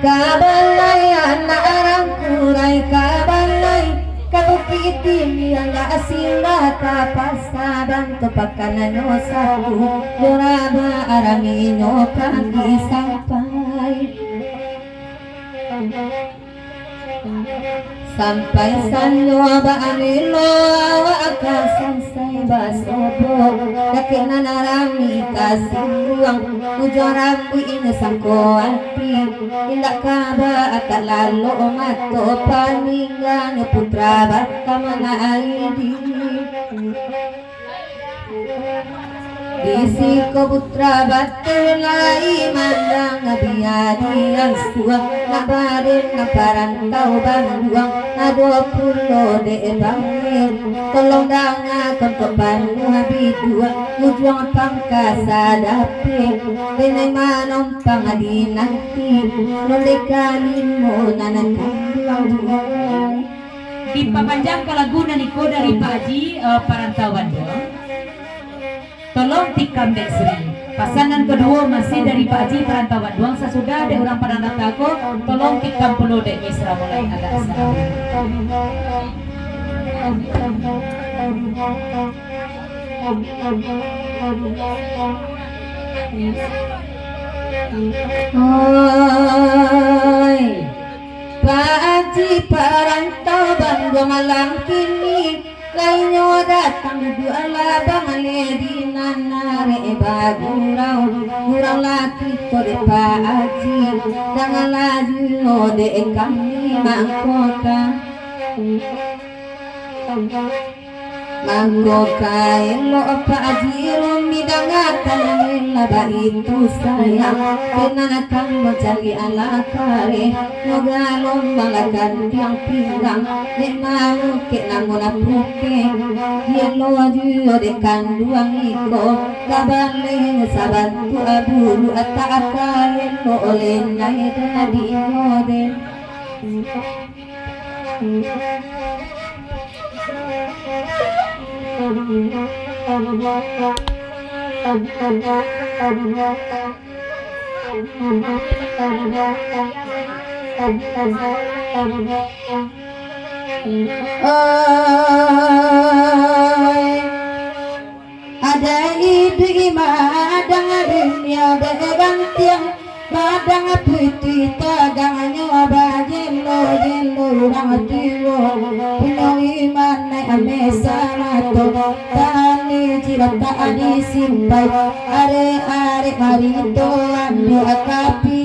Kabalay anak arang kuray kabalay kabukitin yang asila kapasaban tupakanan o satu doraba aramino kaki sampai sampai sanwa baamilo akasan say basobo dakina narami kasiluang ujarang buin sangko ati tidak kaba akalalo mato paningan putra bata manaidi Isiko putra batulai mandang abiyadi ang suwang nabarin na parantau banduang na 20 de bangin tolong danga kontopan habidua mujuang pangkasadapi dinay manong pangadinanti nolikanin mo nanatang dipapanjang kalagunan niko dari Pak Haji Parantawan doang. Tolong tikam Sri. Pasangan kedua masih dari Pak Haji Perantauan doang. Sesudah ada orang pada natago, tolong tikam puluh dek misra mulai agak serang. Oi, Pak Haji Perantauan doang malam kini. Lainnya datang dua labang ledi nanare bagurau gurau laki kode Pak Haji dengan laju de kami mangkoka mangkoka elo Pak Haji rumi dangatan laba itu sayang kenanakan mencari ala kare mogalong balakan tiang pinggang nek mau ke namuna puke yelo aju de kanduang iko kabale sabantu aburu ataka yelo oleh nai dadi mode ada ide madang dunia begantiang badang putih tagangannya abajelo jelo urang tiwo pulau iman naik amesa mato tani cirata adi simpai are marito ando akapi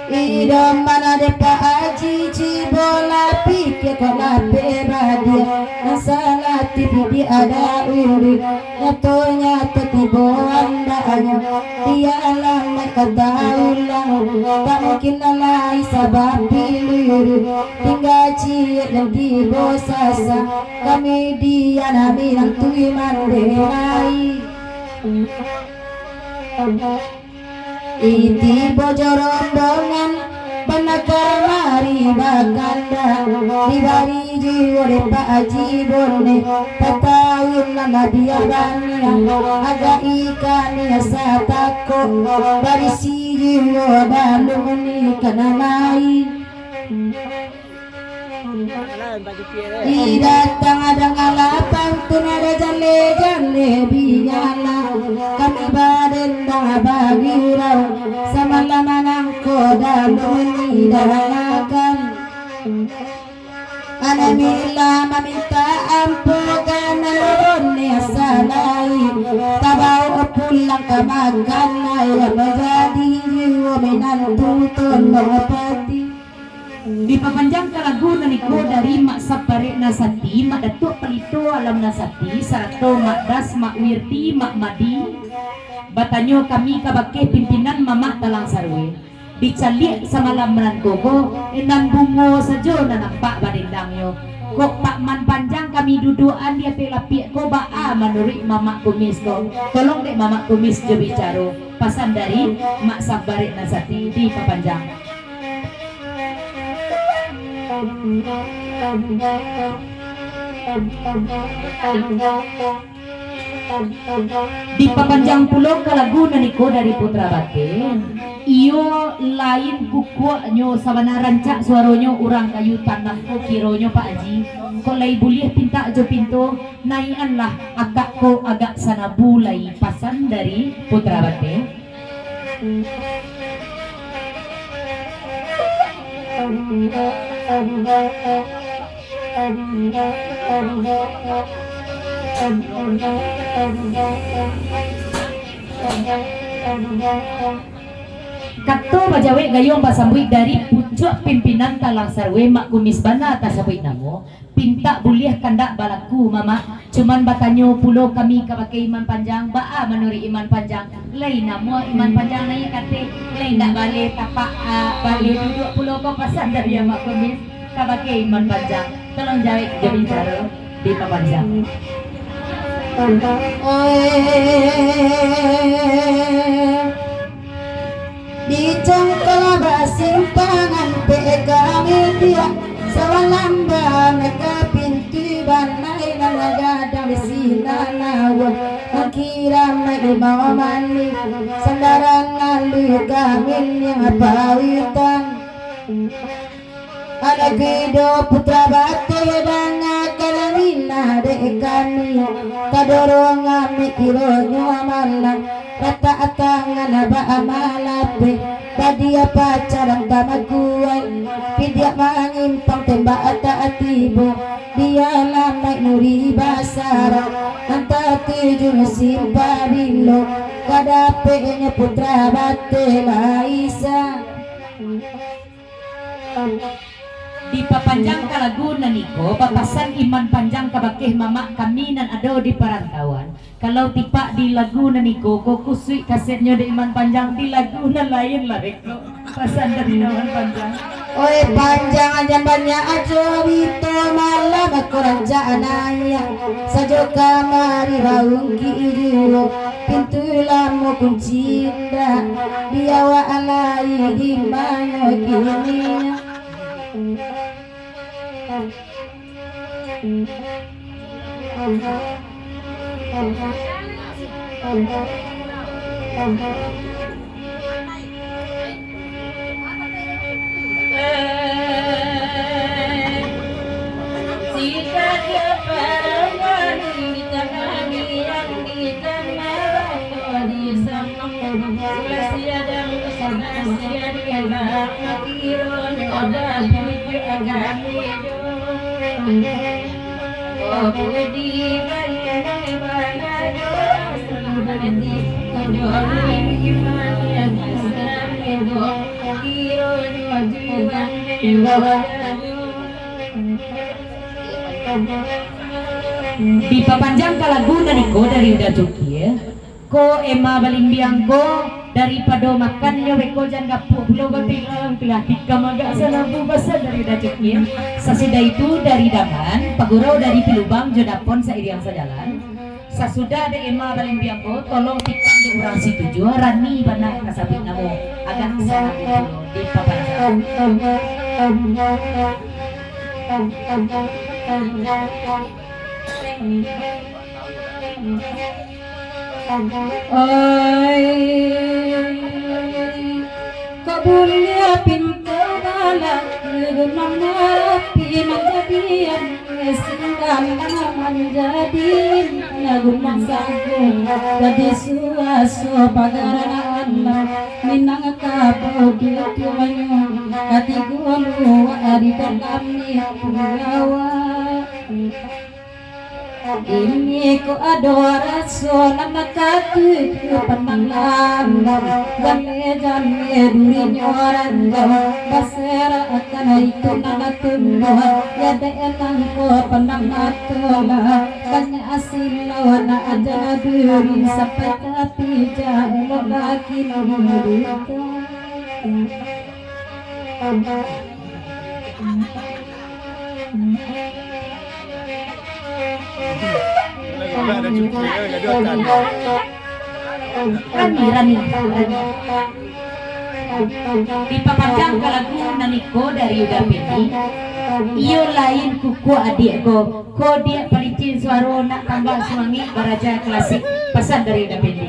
Idom mana de Pak Haji cibola pikir kona bebadia masalah tibi ada uri nyatonya tetibo andanya dia alam kata ulang tak mungkin lalai sabab pilih tinggal ciek dan tibo sasa kami dia nabi yang tui manderai Iti bojo rombongan penakar mari baganda dibari jiwa de Pak Haji Bonde petahun lama dia bani agak ikan ya satako barisi jiwa balung ni kana lain datang ada ngalapan tunada jale biala kami baden dah bagi rau sama lama nangko daluni dalakan ana mila meminta ampunan rone salai tabau pulang ke makan ya menjadi jiwa menantu tolopati dipapanjang kalagunan niko dari mak sapare nasati mak datuk pelito alam nasati sarato mak das mak wirti mak madi Batanyo kami kabake pimpinan mama talang sarwe. Dicalik sa malamran koko, bungo sa jo na nampak badindang yo. Kok pak man panjang kami duduan dia telapi ko baa menurut mama kumis ko. Tolong dek mama kumis jo bicara. Pasan dari mak sabarit nasati di papanjang. Di papanjang pulau Kalaguna niko dari Putra Batin. Iyo lain kukuanyo sabanaran cak suaronyo urang kayu tanah ko kironyo Pak Haji. Ko lay buliah pinta jo pinto naian lah agak ko agak sana bulay pasan dari Putra Batin. Kato bajawe gayong basambui dari pucuk pimpinan talang sarwe mak kumis bana tasabui namo pinta buliah kandak balaku mama cuman batanyo pulo kami kapakai iman panjang baa menuri iman panjang lain namo iman panjang naya kate lain dak balik tapak balik duduk pulo ko pasan dari mak kumis kapakai iman panjang tolong jawe jadi cara di papanjang. Di cangkala basimpangan pegangi dia sawalamba naga pintu banai nanagadang sinanawa makira mai bawa mani sandaran ngalu gamin yang pawitan ada kedo Putra Bate danga kalamina de kami kadorong ami kironyo amalan rata-atangan aba amalape badia pacaran damaguan pidia mangimpang tembak ata-atibo dia lamai nuri basara anta tujuh simpa bilo kadapenya Putra Bate laisa. Di papanjang Kalaguna niko papasan iman panjang kabakeh mama kami nan ado di perantauan. Kalau tipak di Laguna niko ko kusui kasetnya di iman panjang di Laguna lain lah reko pasan dari iman panjang. Oi panjang aja banyak aja bito malam aku raja anaya sajo kamari raungki ijo pintu lamo kunci indah biawa alai gimana kini. Jika dia perangan di tangan yang di tanah di sana sia dan sia dia makiron ada puju agami oh budi banyak banyak nanti kejoli iman yang Islam itu kiron wajuan di papanjang Kalaguna niko dari udah cuki ya ko ema balimbiang ko daripada makannya weko jan gapu pulau batilang pilatik kamaga sanabu basa dari udah cuki ya sasida itu dari Daman pagurau dari Pilubang jodapon sairiang sajalan sasudah ada ema balimbiang ko tolong tikam di urang situ jua rani bana kasabit namo agak sana di papanjang. Oi kabulnya pintu balak mengapi menjadian sedang menjadi lagu masaku jadi suaso pagaran minang kabudi tuanyo katigulu ari kami gawa Ini ko adoraso na makatu panangan Gane gane duri nyoran Basera akan itu nanatungo Yada elang ko panangatola Kanya asilo na adana duri Sampai tapi jalo lagi nurito Rani dipapanjang ke lagu naniko dari Yuda Peti. Iyo lain kuku adik ko dia pelicin suara nak tambah suami baraja klasik pesan dari Yuda Peti.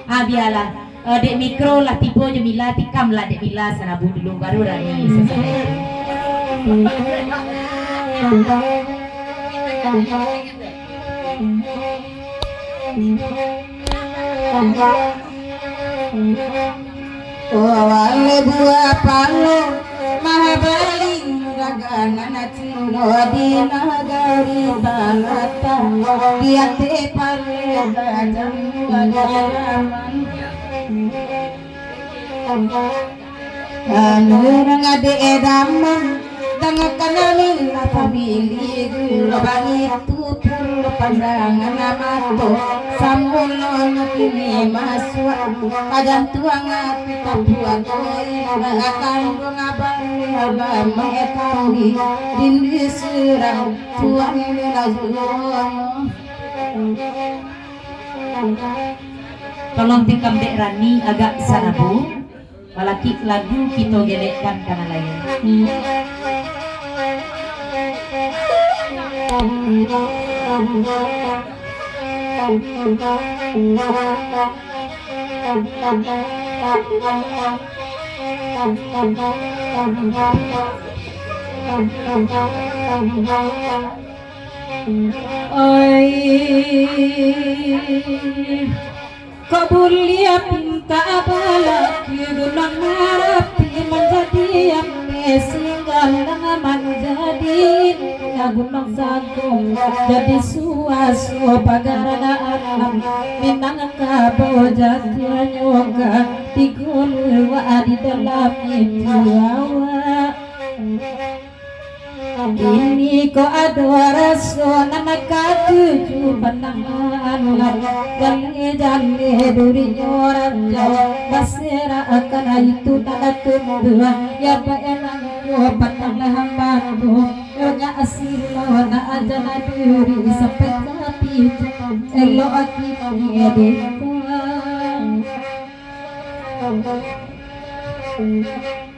Biarlah dek mikro lah tipe Jamila tikam lah dek Mila sanabu dulu baru Rani selesai. Wale buah palo mahabaling ragana cino di nagari balatan dia te pale rajam gagaman anu ngade edaman tengah kanalin pamili lubang itu pun pandangan amato samulon kini masuk kajan tuang ati tabuan akan ngabang abang etami dindi surang tuang lazulong Tolong tikam dek Rani agak sanabu walaki lagu kita gelekkan kana lain. Oi Kabulia pinta balak Yulang marapi menjadi yang singgal menjadi gunung sagung jadi suasu pagarana alam minang kabojatnya nyoga tigul wa di dalam jiwa ini ko adoraso nakatuju panangan gale jale duri nyoran basera akan itu tanatumbu ya paelang ko panangan bantu yoga asilo na ajana duri sampai tapi elo aki edeka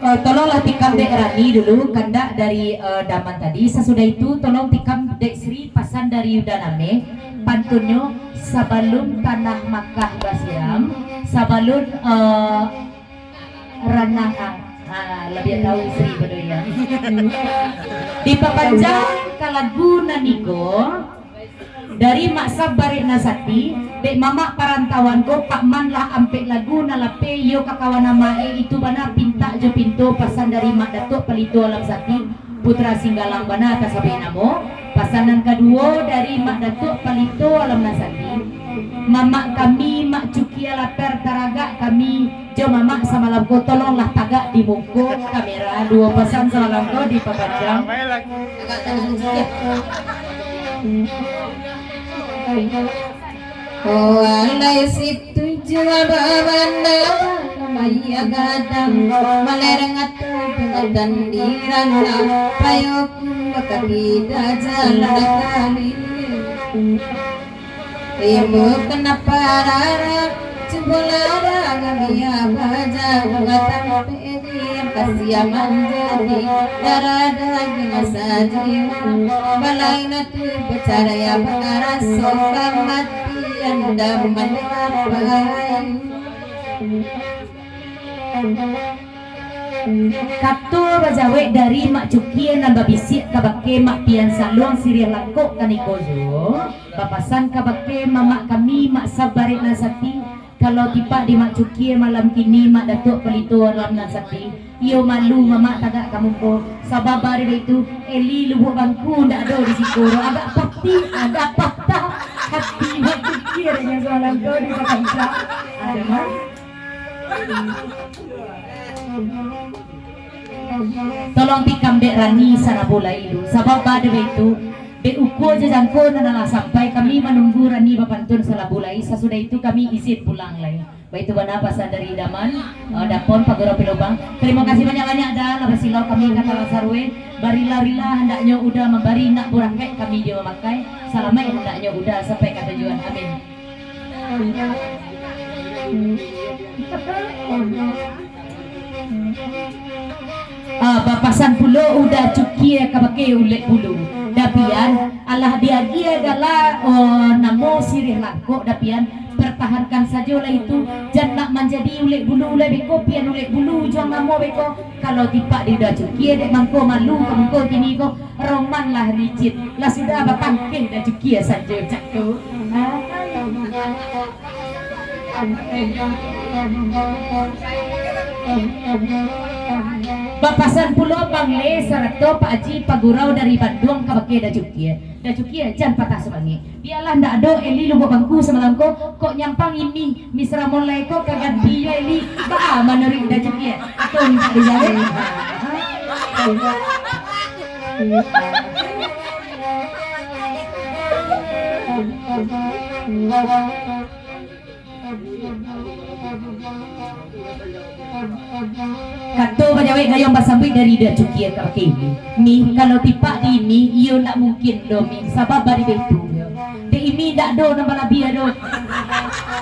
tolonglah tikam dek Rani dulu kandak dari Daman tadi. Sesudah itu tolong tikam dek Sri pasan dari Yudaname pantunyo sabalun tanah Makkah basiram sabalun ranang lebih tahu Sri bedoya di papanjang kalagu nanigo dari Mak Barik Nasati dek mama parantawan ko Pak Man lah ampe lagu nalape yo kakawana mae itu bana pinta jo pintu pasan dari Mak Datuk Pelito Alam Sati Putra Singgalang bana atas sabi namo pasanan kedua dari Mak Datuk Pelito Alam Nasati mama kami Mak Cukia Laper Taraga kami jo mama sama lamko tolonglah tagak di muka kamera dua pesan sama lamko di papanjang agak tenang sikit. Oh alai situ jua babanda maya gadang malerang atu pengatan dirana payoku bakabida jalan kali ibu kenapa rara cubolara gamia baja ngatang pedi kasia manjadi darada gina sajiman balai natu bicara ya bakara soka mati anda mendapai Kato bajawe dari Mak Cukie dan babisik kabake Mak Pian Saluang Siriah Langkok kanikozo bapasan kabake mamak kami Mak Sabarik Nasati kalau tiba di Mak Cukie malam kini Mak Datuk Pelito Alam Nasati iyo malu mamak tagak kamu ko sababari itu Eli lubuk bangku ndak ada di sikoro agak hati ada patah hati berpikir yang soalan kau di Makassar ada mah. Tolong tikam dek Rani Sarabola itu sabab pada itu dek uko jajangko nanalah sampai kami menunggu Rani Bapantun Salabulai. Sesudah itu kami izin pulang lagi. Baik itu bana pasal dari Daman Dapon Pagoro Pilobang. Terima kasih banyak-banyak dah lah bersilau kami kata sarwe. Barila-rila hendaknya udah membari nak burakai kami dia memakai. Salamai hendaknya udah sampai ke tujuan. Amin. Bapasan pulo udah cukia kabake ulek bulu dapian Allah dia adalah namo sirih langkok dapian pertahankan saja lah itu jangan nak menjadi ulek bulu ulek beko pian ulek bulu juang namo beko kalau tipak dia udah cukia dek mangko malu mangko kini ko roman lah licit lah sudah bapangking dah cukia saja cakku. Bapasan pulau Bangle Sarato Pak Haji Pagurau dari Bandung kabake dah cukia jangan patah semangi biarlah ndak ado Eli lubuk bangku semalam kok nyampang ini misra mulai kok kagak dia Eli ba menurut dah cukia atau ndak dijalan Kato bajawe gayong basambui dari dia cukia ke ini. Mi kalau tipak di ini iyo nak mungkin do mi sabab bari betu. De ini dak do nambah labia do.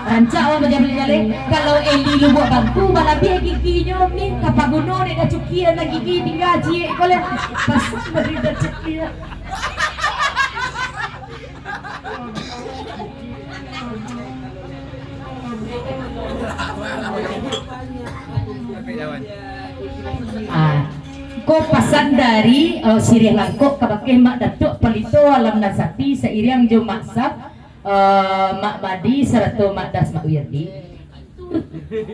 Rancak orang bajawe kalau Eli lubuk bangku balabia giginya mi kapaguno de dah cukia na gigi tinggal cie koleh pas bari dah cukia. Ko pasan dari sirih langkok kabake mak datuk palito alam nasati seiring jo masak mak madi serato mak das mak wirdi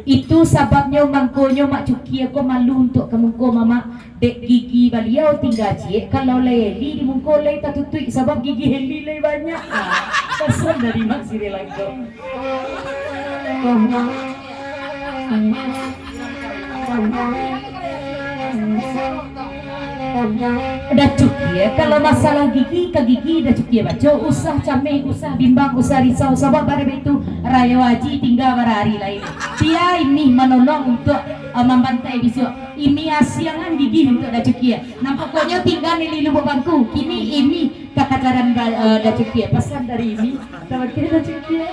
itu sababnya mangkonyo mak cuki aku malu untuk kemungko mama dek gigi baliau tinggal cie kalau leli di mungko lei tak tutui sabab gigi heli lei banyak pasan dari mak sirih langkok. Udah cukup ya kalau masalah gigi ke gigi udah cukup ya baca usah cameh usah bimbang usah risau sebab pada itu raya wajib tinggal hari lain dia ini menolong untuk membantai bisu ini asiangan gigi untuk udah cukup ya nampaknya tinggal di lubuk bangku kini ini kekataran udah cukup ya pesan dari ini dapat kira udah cukup ya.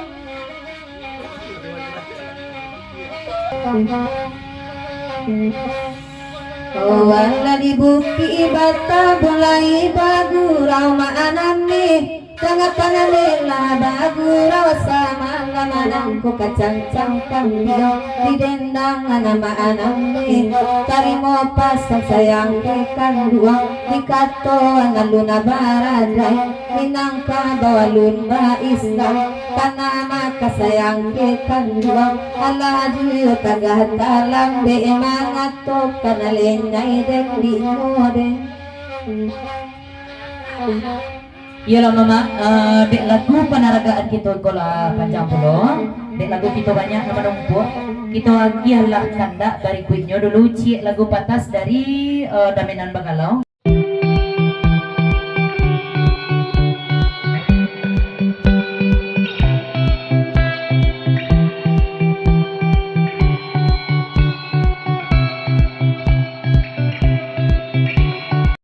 Wala di bukti bata bulai bagurau maanan nih tengah pananela bagurau sama lamanang ko kacang-cang kambing di dendang nama anam nih tarimo pasang sayang kekan duang di kato analuna baradai minangka bawalun ba Islam tanama kasayang kekan duang ala juyo tagah talang be mangato kanalin nyai dek di mode. Iyalah mama, dek lagu panaragaan kita kola panjang pulau, dek lagu kita banyak nama numpuk. Kita lagi lah kandak dari kuitnya dulu cik lagu patas dari Damenan Bakalau.